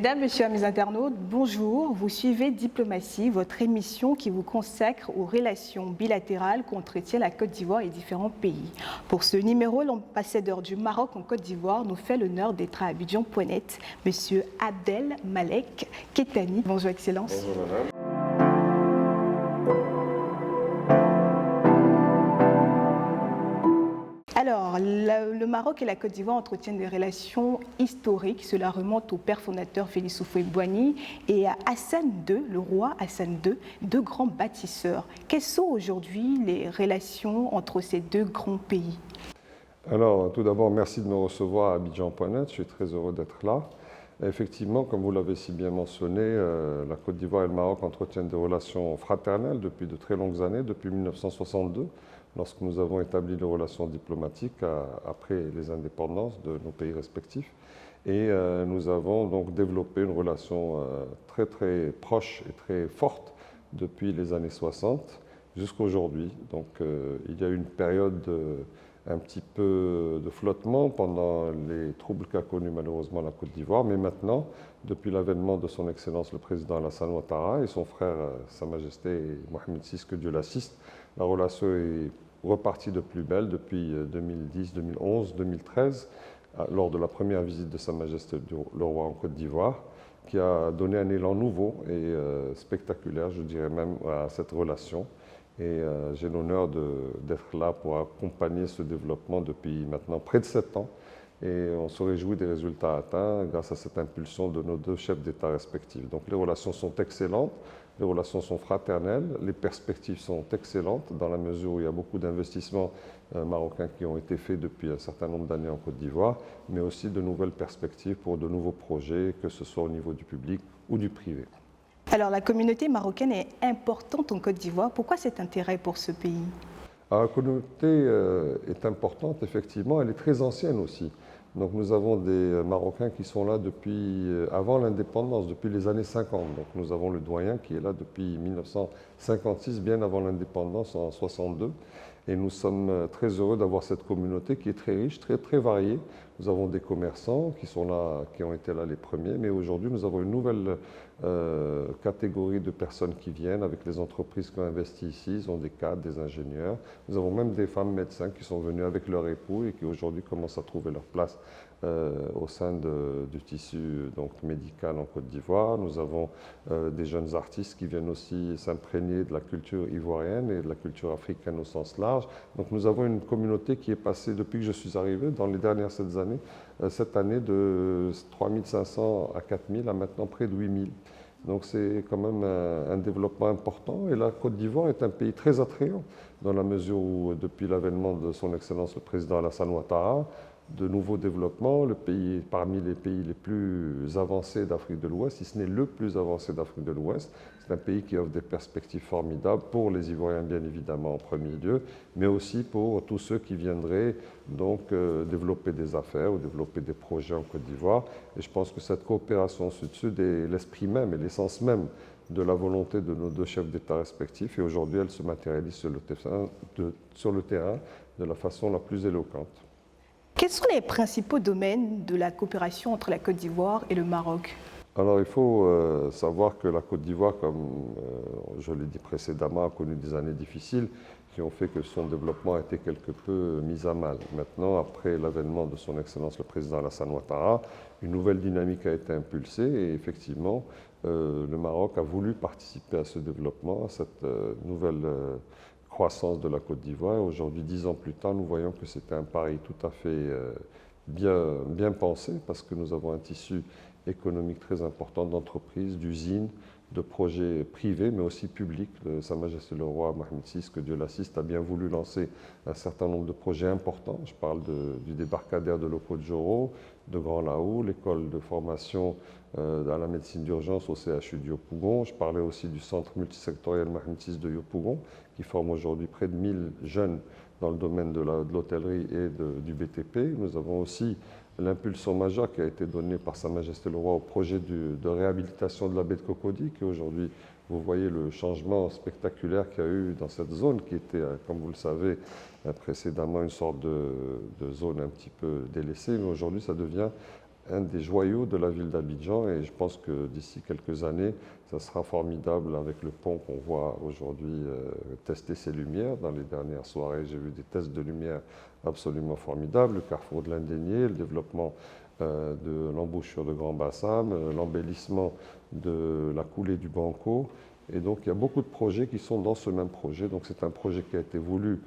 Mesdames, Messieurs, mes internautes, bonjour. Vous suivez Diplomatie, votre émission qui vous consacre aux relations bilatérales qu'entretient la Côte d'Ivoire et différents pays. Pour ce numéro, l'ambassadeur du Maroc en Côte d'Ivoire nous fait l'honneur d'être à Abidjan.net, Monsieur Abdel Malek Kettani. Bonjour, Excellence. Bonjour, madame. Alors, le Maroc et la Côte d'Ivoire entretiennent des relations historiques. Cela remonte au père fondateur Félix Houphouët-Boigny et à Hassan II, le roi Hassan II, deux grands bâtisseurs. Quelles sont aujourd'hui les relations entre ces deux grands pays? Alors, tout d'abord, merci de me recevoir à Abidjan.net. Je suis très heureux d'être là. Effectivement, comme vous l'avez si bien mentionné, la Côte d'Ivoire et le Maroc entretiennent des relations fraternelles depuis de très longues années, depuis 1962, lorsque nous avons établi des relations diplomatiques après les indépendances de nos pays respectifs. Et nous avons donc développé une relation très très proche et très forte depuis les années 60 jusqu'à aujourd'hui. Donc il y a eu une période un petit peu de flottement pendant les troubles qu'a connus malheureusement la Côte d'Ivoire, mais maintenant, depuis l'avènement de son Excellence le Président Alassane Ouattara et son frère Sa Majesté Mohamed VI, que Dieu l'assiste, la relation est repartie de plus belle depuis 2010, 2011, 2013, lors de la première visite de Sa Majesté le Roi en Côte d'Ivoire, qui a donné un élan nouveau et spectaculaire, je dirais même, à cette relation. Et j'ai l'honneur d'être là pour accompagner ce développement depuis maintenant près de 7 ans. Et on se réjouit des résultats atteints grâce à cette impulsion de nos deux chefs d'État respectifs. Donc les relations sont excellentes, les relations sont fraternelles, les perspectives sont excellentes dans la mesure où il y a beaucoup d'investissements marocains qui ont été faits depuis un certain nombre d'années en Côte d'Ivoire, mais aussi de nouvelles perspectives pour de nouveaux projets, que ce soit au niveau du public ou du privé. Alors, la communauté marocaine est importante en Côte d'Ivoire. Pourquoi cet intérêt pour ce pays? La communauté est importante, effectivement. Elle est très ancienne aussi. Donc, nous avons des Marocains qui sont là depuis avant l'indépendance, depuis les années 50. Donc, nous avons le doyen qui est là depuis 1956, bien avant l'indépendance en 62. Et nous sommes très heureux d'avoir cette communauté qui est très riche, très, très variée. Nous avons des commerçants qui sont là, qui ont été là les premiers, mais aujourd'hui nous avons une nouvelle catégorie de personnes qui viennent avec les entreprises qui ont investi ici. Ils ont des cadres, des ingénieurs. Nous avons même des femmes médecins qui sont venues avec leur époux et qui aujourd'hui commencent à trouver leur place au sein du tissu donc, médical en Côte d'Ivoire. Nous avons des jeunes artistes qui viennent aussi s'imprégner de la culture ivoirienne et de la culture africaine au sens large. Donc nous avons une communauté qui est passée, depuis que je suis arrivé, dans les dernières 7 années, de 3500 à 4000 à maintenant près de 8000. Donc c'est quand même un développement important. Et la Côte d'Ivoire est un pays très attrayant, dans la mesure où, depuis l'avènement de son Excellence le Président Alassane Ouattara, de nouveaux développements, le pays est parmi les pays les plus avancés d'Afrique de l'Ouest, si ce n'est le plus avancé d'Afrique de l'Ouest. C'est un pays qui offre des perspectives formidables pour les Ivoiriens, bien évidemment, en premier lieu, mais aussi pour tous ceux qui viendraient donc développer des affaires ou développer des projets en Côte d'Ivoire. Et je pense que cette coopération sud-sud est l'esprit même et l'essence même de la volonté de nos deux chefs d'État respectifs. Et aujourd'hui, elle se matérialise sur le terrain de la façon la plus éloquente. Quels sont les principaux domaines de la coopération entre la Côte d'Ivoire et le Maroc? Alors il faut savoir que la Côte d'Ivoire, comme je l'ai dit précédemment, a connu des années difficiles qui ont fait que son développement a été quelque peu mis à mal. Maintenant, après l'avènement de son Excellence le Président Alassane Ouattara, une nouvelle dynamique a été impulsée et effectivement, le Maroc a voulu participer à ce développement, à cette nouvelle croissance de la Côte d'Ivoire. Aujourd'hui, 10 ans plus tard, nous voyons que c'était un pari tout à fait bien pensé parce que nous avons un tissu économique très important d'entreprises, d'usines, de projets privés, mais aussi publics. Sa Majesté le Roi Mohamed VI, que Dieu l'assiste, a bien voulu lancer un certain nombre de projets importants. Je parle du débarcadère de Loko-Djoro, de Grand Laou, l'école de formation à la médecine d'urgence au CHU de Yopougon. Je parlais aussi du centre multisectoriel Mohamed VI de Yopougon, qui forme aujourd'hui près de 1000 jeunes dans le domaine de l'hôtellerie et du BTP. Nous avons aussi l'impulsion majeure qui a été donnée par Sa Majesté le Roi au projet de réhabilitation de la baie de Cocody, qui aujourd'hui, vous voyez le changement spectaculaire qu'il y a eu dans cette zone qui était, comme vous le savez, précédemment une sorte de zone un petit peu délaissée, mais aujourd'hui ça devient un des joyaux de la ville d'Abidjan et je pense que d'ici quelques années, ça sera formidable avec le pont qu'on voit aujourd'hui tester ses lumières. Dans les dernières soirées, j'ai vu des tests de lumière absolument formidables, le carrefour de l'Indénié, le développement de l'embouchure de Grand Bassam, l'embellissement de la coulée du Banco. Et donc il y a beaucoup de projets qui sont dans ce même projet. Donc c'est un projet qui a été voulu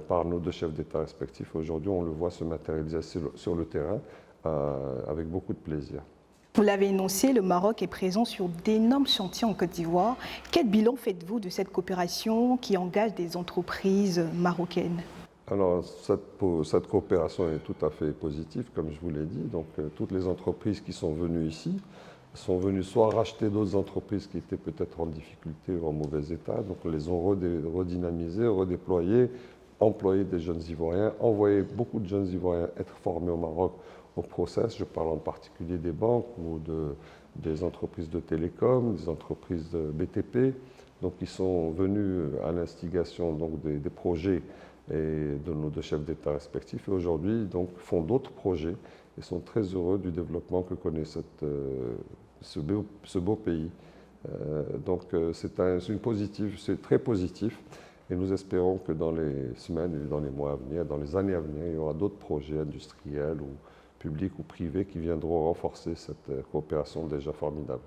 par nos deux chefs d'État respectifs. Aujourd'hui, on le voit se matérialiser sur le terrain avec beaucoup de plaisir. Vous l'avez énoncé, le Maroc est présent sur d'énormes chantiers en Côte d'Ivoire. Quel bilan faites-vous de cette coopération qui engage des entreprises marocaines? Alors, cette coopération est tout à fait positive, comme je vous l'ai dit. Donc, toutes les entreprises qui sont venues ici sont venues soit racheter d'autres entreprises qui étaient peut-être en difficulté ou en mauvais état, donc on les ont redynamisées, redéployées, employé des jeunes Ivoiriens, envoyé beaucoup de jeunes Ivoiriens être formés au Maroc au process. Je parle en particulier des banques ou des entreprises de télécom, des entreprises de BTP. Donc, ils sont venus à l'instigation des projets et de nos deux chefs d'État respectifs. Et aujourd'hui, donc, font d'autres projets et sont très heureux du développement que connaît ce beau pays. Donc, c'est très positif. Et nous espérons que dans les semaines et dans les mois à venir, dans les années à venir, il y aura d'autres projets industriels ou publics ou privés qui viendront renforcer cette coopération déjà formidable.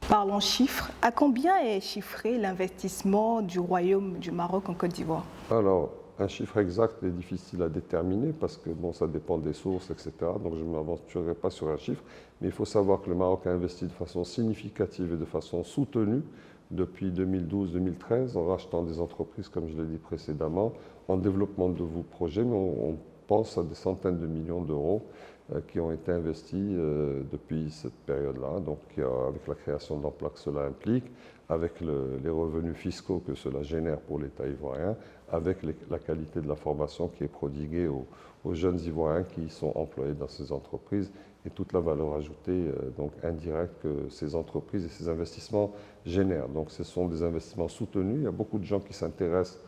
Parlons chiffres. À combien est chiffré l'investissement du Royaume du Maroc en Côte d'Ivoire? Alors, un chiffre exact est difficile à déterminer parce que bon, ça dépend des sources, etc. Donc je ne m'aventurerai pas sur un chiffre. Mais il faut savoir que le Maroc a investi de façon significative et de façon soutenue depuis 2012-2013 en rachetant des entreprises, comme je l'ai dit précédemment, en développement de nouveaux projets. Mais on pense à des centaines de millions d'euros qui ont été investis depuis cette période-là. Donc avec la création d'emplois que cela implique, avec les revenus fiscaux que cela génère pour l'État ivoirien, avec la qualité de la formation qui est prodiguée aux jeunes Ivoiriens qui sont employés dans ces entreprises et toute la valeur ajoutée donc indirecte que ces entreprises et ces investissements génèrent. Donc ce sont des investissements soutenus. Il y a beaucoup de gens qui s'intéressent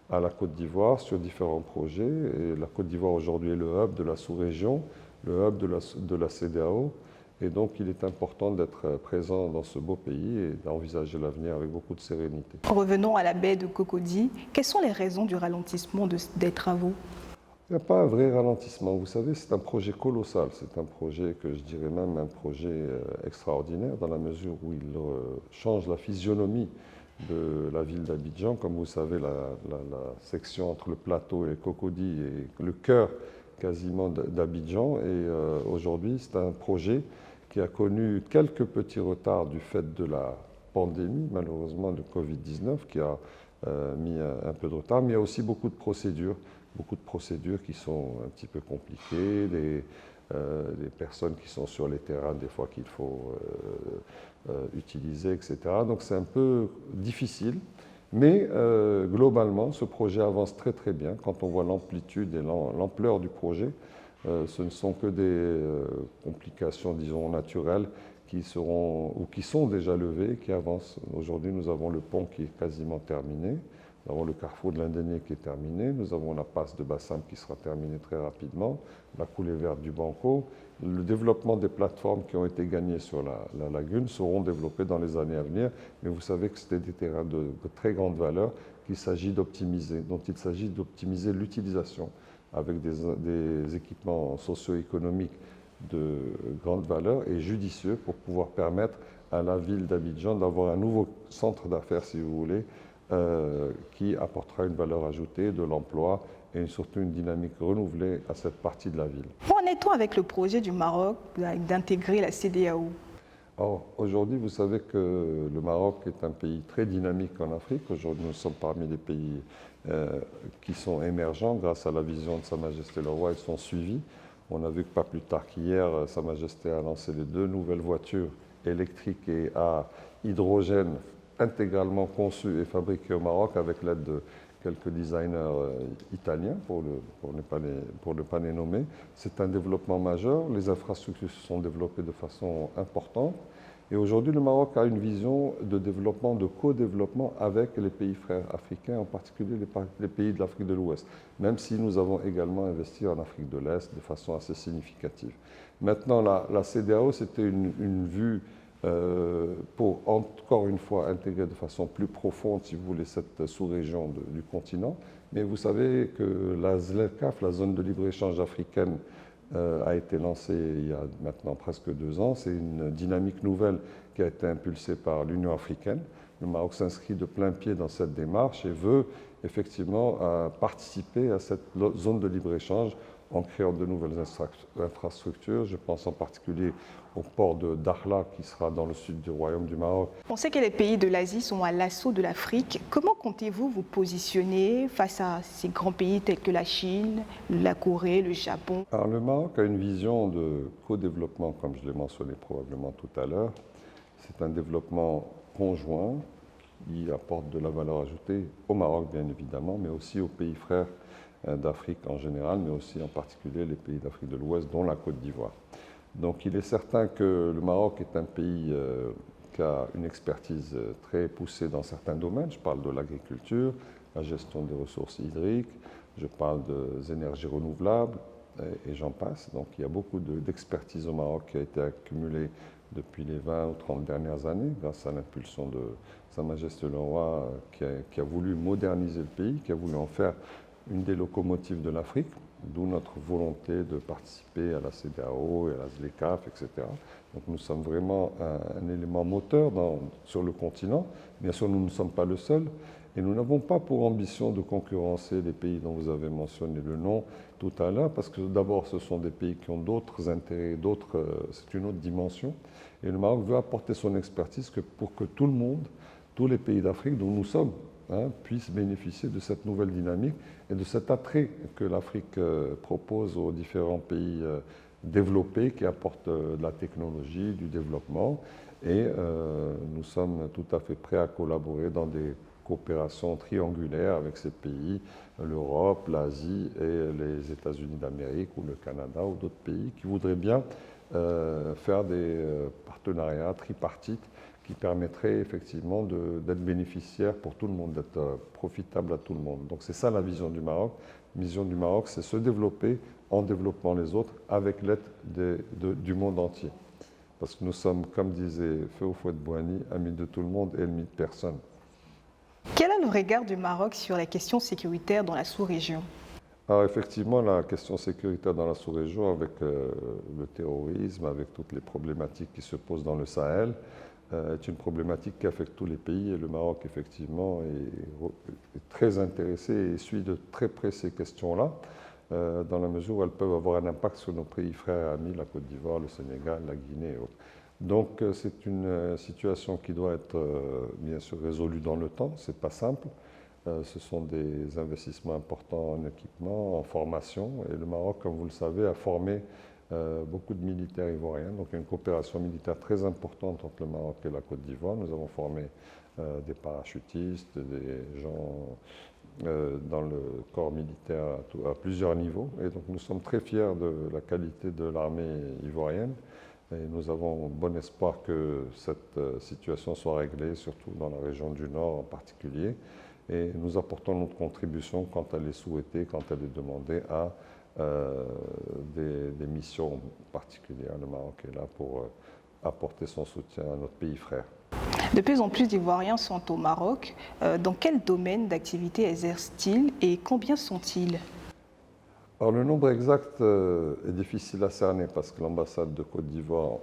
à la Côte d'Ivoire sur différents projets. Et la Côte d'Ivoire aujourd'hui est le hub de la sous-région, le hub de la CEDEAO. Et donc, il est important d'être présent dans ce beau pays et d'envisager l'avenir avec beaucoup de sérénité. Revenons à la baie de Cocody. Quelles sont les raisons du ralentissement des travaux? Il n'y a pas un vrai ralentissement. Vous savez, c'est un projet colossal. C'est un projet que je dirais même un projet extraordinaire dans la mesure où il change la physionomie de la ville d'Abidjan. Comme vous savez, la section entre le plateau et Cocody est le cœur quasiment d'Abidjan. Et aujourd'hui, c'est un projet qui a connu quelques petits retards du fait de la pandémie, malheureusement de Covid-19, qui a mis un peu de retard, mais il y a aussi beaucoup de procédures qui sont un petit peu compliquées, des personnes qui sont sur les terrains, des fois qu'il faut utiliser, etc. Donc c'est un peu difficile, mais globalement, ce projet avance très très bien. Quand on voit l'amplitude et l'ampleur du projet, ce ne sont que des complications, disons, naturelles qui seront ou qui sont déjà levées, qui avancent. Aujourd'hui, nous avons le pont qui est quasiment terminé. Nous avons le carrefour de l'Indénié qui est terminé. Nous avons la passe de Bassam qui sera terminée très rapidement. La coulée verte du Banco. Le développement des plateformes qui ont été gagnées sur la lagune seront développées dans les années à venir. Mais vous savez que c'était des terrains de très grande valeur qu'il s'agit d'optimiser, dont il s'agit d'optimiser l'utilisation avec des équipements socio-économiques de grande valeur et judicieux pour pouvoir permettre à la ville d'Abidjan d'avoir un nouveau centre d'affaires, si vous voulez, qui apportera une valeur ajoutée, de l'emploi et surtout une dynamique renouvelée à cette partie de la ville. Où en est-on avec le projet du Maroc d'intégrer la CEDEAO? Alors, aujourd'hui, vous savez que le Maroc est un pays très dynamique en Afrique. Aujourd'hui, nous sommes parmi les pays qui sont émergents grâce à la vision de Sa Majesté le Roi. Ils sont suivis. On a vu que pas plus tard qu'hier, Sa Majesté a lancé les 2 nouvelles voitures électriques et à hydrogène intégralement conçues et fabriquées au Maroc avec l'aide de quelques designers italiens, pour ne pas les nommer. C'est un développement majeur. Les infrastructures se sont développées de façon importante. Et aujourd'hui, le Maroc a une vision de développement, de co-développement avec les pays frères africains, en particulier les pays de l'Afrique de l'Ouest, même si nous avons également investi en Afrique de l'Est de façon assez significative. Maintenant, la CEDEAO, c'était une vue pour, encore une fois, intégrer de façon plus profonde, si vous voulez, cette sous-région du continent. Mais vous savez que la ZLECAf, la zone de libre-échange africaine, a été lancée il y a maintenant presque 2 ans. C'est une dynamique nouvelle qui a été impulsée par l'Union africaine. Le Maroc s'inscrit de plein pied dans cette démarche et veut effectivement participer à cette zone de libre-échange en créant de nouvelles infrastructures. Je pense en particulier au port de Dakhla qui sera dans le sud du Royaume du Maroc. On sait que les pays de l'Asie sont à l'assaut de l'Afrique. Comment comptez-vous vous positionner face à ces grands pays tels que la Chine, la Corée, le Japon? Alors, le Maroc a une vision de co-développement, comme je l'ai mentionné probablement tout à l'heure. C'est un développement conjoint qui apporte de la valeur ajoutée au Maroc, bien évidemment, mais aussi aux pays frères d'Afrique en général, mais aussi en particulier les pays d'Afrique de l'Ouest, dont la Côte d'Ivoire. Donc il est certain que le Maroc est un pays qui a une expertise très poussée dans certains domaines. Je parle de l'agriculture, la gestion des ressources hydriques, je parle des énergies renouvelables et j'en passe. Donc il y a beaucoup d'expertise au Maroc qui a été accumulée depuis les 20 ou 30 dernières années grâce à l'impulsion de Sa Majesté le Roi qui a voulu moderniser le pays, qui a voulu en faire une des locomotives de l'Afrique, d'où notre volonté de participer à la CEDEAO et à la ZLECAf, etc. Donc nous sommes vraiment un élément moteur sur le continent. Bien sûr, nous ne sommes pas le seul et nous n'avons pas pour ambition de concurrencer les pays dont vous avez mentionné le nom tout à l'heure, parce que d'abord, ce sont des pays qui ont d'autres intérêts, c'est une autre dimension. Et le Maroc veut apporter son expertise pour que tout le monde, tous les pays d'Afrique dont nous sommes, puissent bénéficier de cette nouvelle dynamique et de cet attrait que l'Afrique propose aux différents pays développés qui apportent de la technologie, du développement. Et nous sommes tout à fait prêts à collaborer dans des coopérations triangulaires avec ces pays, l'Europe, l'Asie et les États-Unis d'Amérique ou le Canada ou d'autres pays qui voudraient bien faire des partenariats tripartites qui permettrait effectivement d'être bénéficiaire pour tout le monde, d'être profitable à tout le monde. Donc c'est ça la vision du Maroc. La vision du Maroc, c'est se développer en développant les autres avec l'aide du monde entier. Parce que nous sommes, comme disait Feu Houphouët-Boigny, amis de tout le monde et ennemis de personne. Quel est le regard du Maroc sur la question sécuritaire dans la sous-région? Alors effectivement, la question sécuritaire dans la sous-région, avec le terrorisme, avec toutes les problématiques qui se posent dans le Sahel, est une problématique qui affecte tous les pays et le Maroc, effectivement, est très intéressé et suit de très près ces questions-là, dans la mesure où elles peuvent avoir un impact sur nos pays frères et amis, la Côte d'Ivoire, le Sénégal, la Guinée et autres. Donc c'est une situation qui doit être bien sûr résolue dans le temps, c'est pas simple. Ce sont des investissements importants en équipement, en formation, et le Maroc, comme vous le savez, a formé beaucoup de militaires ivoiriens, donc il y a une coopération militaire très importante entre le Maroc et la Côte d'Ivoire. Nous avons formé des parachutistes, des gens dans le corps militaire à plusieurs niveaux, et donc nous sommes très fiers de la qualité de l'armée ivoirienne, et nous avons bon espoir que cette situation soit réglée, surtout dans la région du Nord en particulier, et nous apportons notre contribution quand elle est souhaitée, quand elle est demandée à des missions particulières. Le Maroc est là pour apporter son soutien à notre pays frère. De plus en plus d'Ivoiriens sont au Maroc. Dans quel domaine d'activité exercent-ils et combien sont-ils? Alors le nombre exact est difficile à cerner parce que l'ambassade de Côte d'Ivoire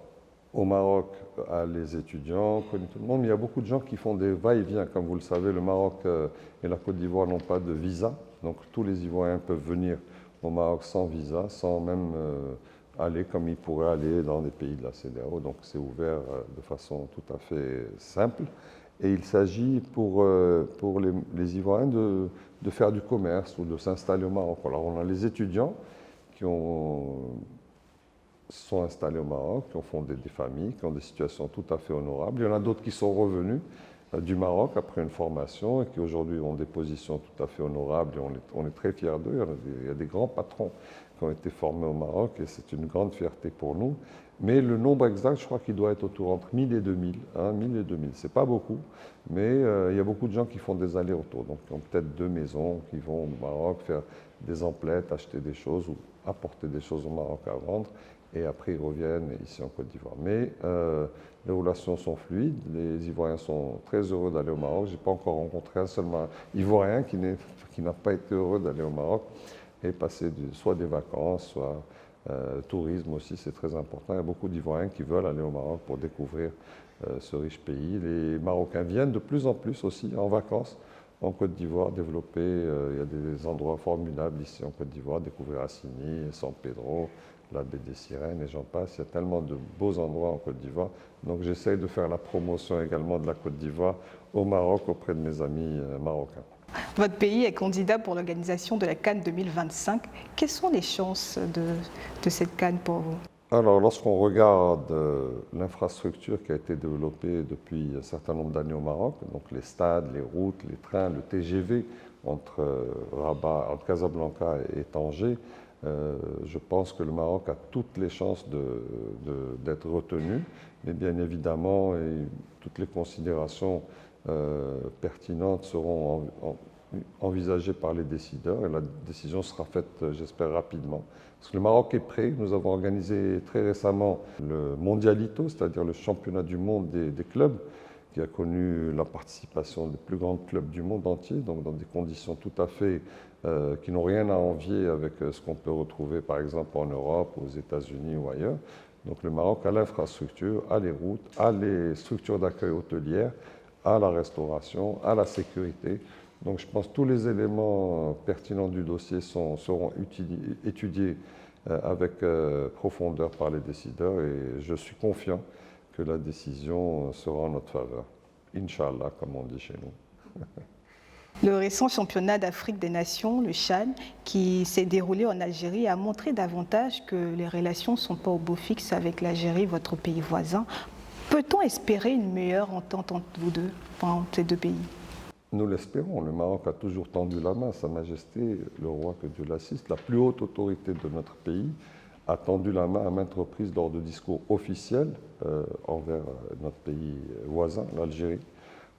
au Maroc a les étudiants, connaît tout le monde, mais il y a beaucoup de gens qui font des va-et-vient. Comme vous le savez, le Maroc et la Côte d'Ivoire n'ont pas de visa, donc tous les Ivoiriens peuvent venir au Maroc sans visa, sans même aller comme ils pourraient aller dans des pays de la CEDEAO. Donc c'est ouvert de façon tout à fait simple. Et il s'agit pour les Ivoiriens de faire du commerce ou de s'installer au Maroc. Alors on a les étudiants qui sont installés au Maroc, qui ont fondé des familles, qui ont des situations tout à fait honorables. Il y en a d'autres qui sont revenus du Maroc après une formation et qui aujourd'hui ont des positions tout à fait honorables et on est très fiers d'eux. Il y a des grands patrons qui ont été formés au Maroc et c'est une grande fierté pour nous. Mais le nombre exact, je crois qu'il doit être autour entre 1000 et 2000. 1000 et 2000, c'est pas beaucoup, mais il y a beaucoup de gens qui font des allers-retours. Donc, qui ont peut-être 2 maisons, qui vont au Maroc faire des emplettes, acheter des choses ou apporter des choses au Maroc à vendre. et après ils reviennent ici en Côte d'Ivoire. Mais les relations sont fluides, les Ivoiriens sont très heureux d'aller au Maroc. Je n'ai pas encore rencontré un seul Ivoirien qui n'a pas été heureux d'aller au Maroc et passer soit des vacances, soit tourisme aussi, c'est très important. Il y a beaucoup d'Ivoiriens qui veulent aller au Maroc pour découvrir ce riche pays. Les Marocains viennent de plus en plus aussi en vacances en Côte d'Ivoire, développer. Il y a des endroits formidables ici en Côte d'Ivoire, découvrir Assini, San Pedro, la baie des Sirènes et j'en passe. Il y a tellement de beaux endroits en Côte d'Ivoire. Donc j'essaye de faire la promotion également de la Côte d'Ivoire au Maroc auprès de mes amis marocains. Votre pays est candidat pour l'organisation de la CAN 2025. Quelles sont les chances de cette CAN pour vous? Alors, lorsqu'on regarde l'infrastructure qui a été développée depuis un certain nombre d'années au Maroc, donc les stades, les routes, les trains, le TGV entre Rabat, entre Casablanca et Tanger, je pense que le Maroc a toutes les chances d'être retenu, mais bien évidemment, toutes les considérations pertinentes seront envisagées par les décideurs et la décision sera faite, j'espère, rapidement. Parce que le Maroc est prêt. Nous avons organisé très récemment le Mondialito, c'est-à-dire le championnat du monde des clubs, qui a connu la participation des plus grands clubs du monde entier, donc dans des conditions tout à fait qui n'ont rien à envier avec ce qu'on peut retrouver par exemple en Europe, aux États-Unis ou ailleurs. Donc le Maroc a l'infrastructure, a les routes, a les structures d'accueil hôtelières, a la restauration, a la sécurité. Donc je pense que tous les éléments pertinents du dossier seront étudiés avec profondeur par les décideurs et je suis confiant que la décision sera en notre faveur. Inch'Allah, comme on dit chez nous. Le récent championnat d'Afrique des Nations, le CHAN, qui s'est déroulé en Algérie, a montré davantage que les relations ne sont pas au beau fixe avec l'Algérie, votre pays voisin. Peut-on espérer une meilleure entente entre vous deux, entre ces deux pays? Nous l'espérons. Le Maroc a toujours tendu la main. Sa Majesté, le roi, que Dieu l'assiste, la plus haute autorité de notre pays, a tendu la main à maintes reprises lors de discours officiels envers notre pays voisin, l'Algérie,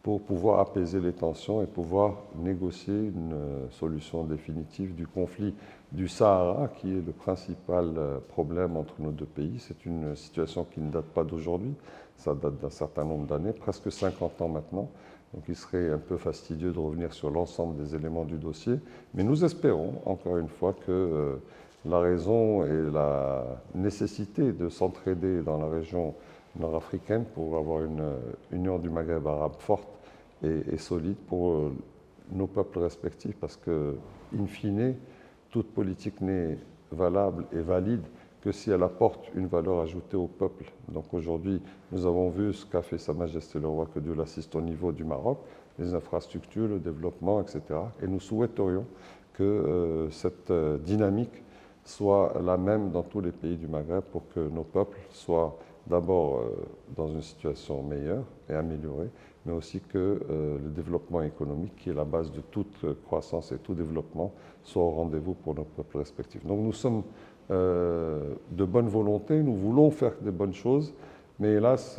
pour pouvoir apaiser les tensions et pouvoir négocier une solution définitive du conflit du Sahara, qui est le principal problème entre nos deux pays. C'est une situation qui ne date pas d'aujourd'hui, ça date d'un certain nombre d'années, presque 50 ans maintenant. Donc il serait un peu fastidieux de revenir sur l'ensemble des éléments du dossier. Mais nous espérons, encore une fois, que la raison et la nécessité de s'entraider dans la région nord-africaine pour avoir une union du Maghreb arabe forte et solide pour nos peuples respectifs, parce que, in fine, toute politique n'est valable et valide que si elle apporte une valeur ajoutée au peuple. Donc aujourd'hui, nous avons vu ce qu'a fait Sa Majesté le Roi, que Dieu l'assiste, au niveau du Maroc, les infrastructures, le développement, etc. Et nous souhaiterions que cette dynamique soit la même dans tous les pays du Maghreb pour que nos peuples soient d'abord dans une situation meilleure et améliorée, mais aussi que le développement économique, qui est la base de toute croissance et tout développement, soit au rendez-vous pour nos peuples respectifs. Donc nous sommes de bonne volonté, nous voulons faire des bonnes choses, mais hélas,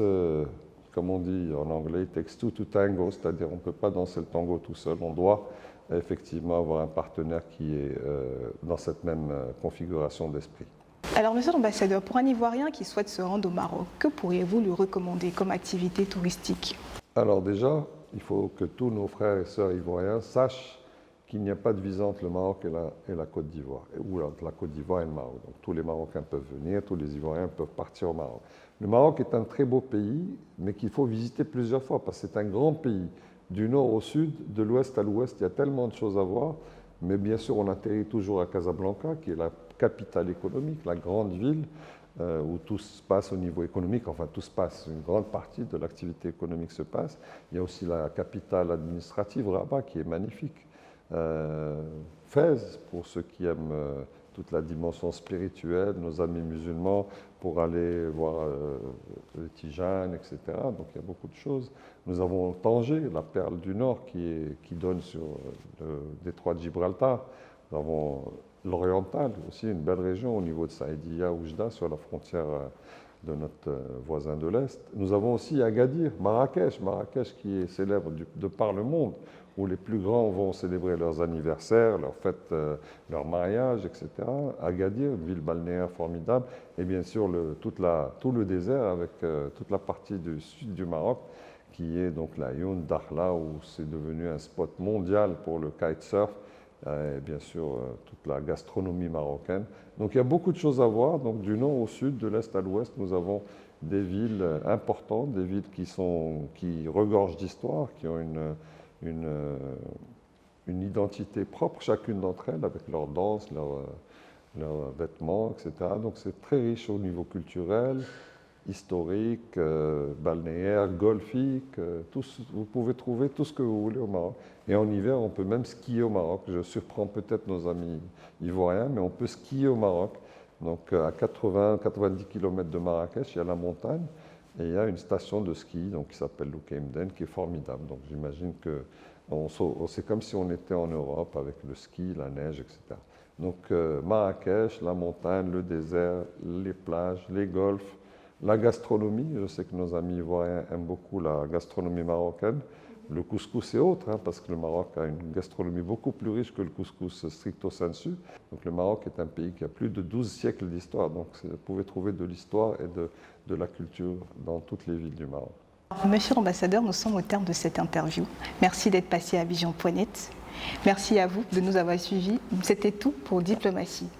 comme on dit en anglais, it takes two to tango, c'est-à-dire on ne peut pas danser le tango tout seul, on doit effectivement avoir un partenaire qui est dans cette même configuration d'esprit. Alors, monsieur l'ambassadeur, pour un Ivoirien qui souhaite se rendre au Maroc, que pourriez-vous lui recommander comme activité touristique? Alors déjà, il faut que tous nos frères et sœurs ivoiriens sachent qu'il n'y a pas de visa entre le Maroc et la Côte d'Ivoire, ou entre la Côte d'Ivoire et le Maroc. Donc tous les Marocains peuvent venir, tous les Ivoiriens peuvent partir au Maroc. Le Maroc est un très beau pays, mais qu'il faut visiter plusieurs fois, parce que c'est un grand pays. Du nord au sud, de l'ouest à l'ouest, il y a tellement de choses à voir. Mais bien sûr, on atterrit toujours à Casablanca, qui est la capitale économique, la grande ville, où tout se passe au niveau économique. Enfin, tout se passe, une grande partie de l'activité économique se passe. Il y a aussi la capitale administrative, Rabat, qui est magnifique. Fès, pour ceux qui aiment toute la dimension spirituelle, nos amis musulmans, pour aller voir le Tijane, etc. Donc il y a beaucoup de choses. Nous avons Tanger, la perle du Nord, qui donne sur le détroit de Gibraltar. Nous avons l'Oriental, aussi une belle région au niveau de Saïdia, Oujda, sur la frontière de notre voisin de l'Est. Nous avons aussi Agadir, Marrakech qui est célèbre de par le monde, où les plus grands vont célébrer leurs anniversaires, leurs fêtes, leurs mariages, etc. Agadir, une ville balnéaire formidable, et bien sûr tout le désert avec toute la partie du sud du Maroc, qui est donc la Aïn, Dakhla, où c'est devenu un spot mondial pour le kitesurf, et bien sûr toute la gastronomie marocaine. Donc il y a beaucoup de choses à voir. Donc du nord au sud, de l'est à l'ouest, nous avons des villes importantes, des villes qui regorgent d'histoire, qui ont une identité propre, chacune d'entre elles, avec leurs danses, leurs vêtements, etc. Donc c'est très riche au niveau culturel, historique, balnéaire, golfique. Vous pouvez trouver tout ce que vous voulez au Maroc. Et en hiver, on peut même skier au Maroc. Je surprends peut-être nos amis ivoiriens, mais on peut skier au Maroc. Donc à 80-90 km de Marrakech, il y a la montagne et il y a une station de ski donc, qui s'appelle Loukaimden, qui est formidable. Donc j'imagine que c'est comme si on était en Europe avec le ski, la neige, etc. Donc Marrakech, la montagne, le désert, les plages, les golfs, la gastronomie. Je sais que nos amis ivoiriens aiment beaucoup la gastronomie marocaine. Le couscous et autres, hein, parce que le Maroc a une gastronomie beaucoup plus riche que le couscous stricto sensu. Donc le Maroc est un pays qui a plus de 12 siècles d'histoire. Donc vous pouvez trouver de l'histoire et de la culture dans toutes les villes du Maroc. Monsieur l'ambassadeur, nous sommes au terme de cette interview. Merci d'être passé à Vision.net. Merci à vous de nous avoir suivis. C'était tout pour Diplomatie.